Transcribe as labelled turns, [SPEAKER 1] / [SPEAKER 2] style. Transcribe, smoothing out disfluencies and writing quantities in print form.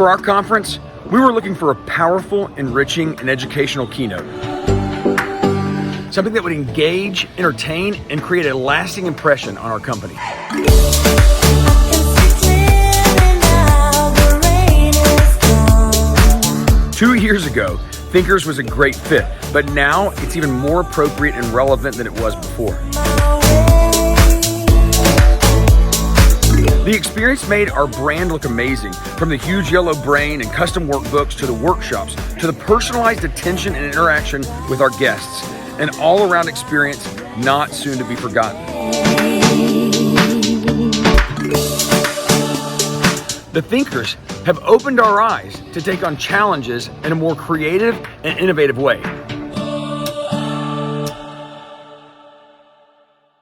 [SPEAKER 1] For our conference, we were looking for a powerful, enriching, and educational keynote. Something that would engage, entertain, and create a lasting impression on our company. 2 years ago, Thinkers was a great fit, but now it's even more appropriate and relevant than it was before. The experience made our brand look amazing, from the huge yellow brain and custom workbooks to the workshops to the personalized attention and interaction with our guests, an all-around experience not soon to be forgotten. The Thinkers have opened our eyes to take on challenges in a more creative and innovative way.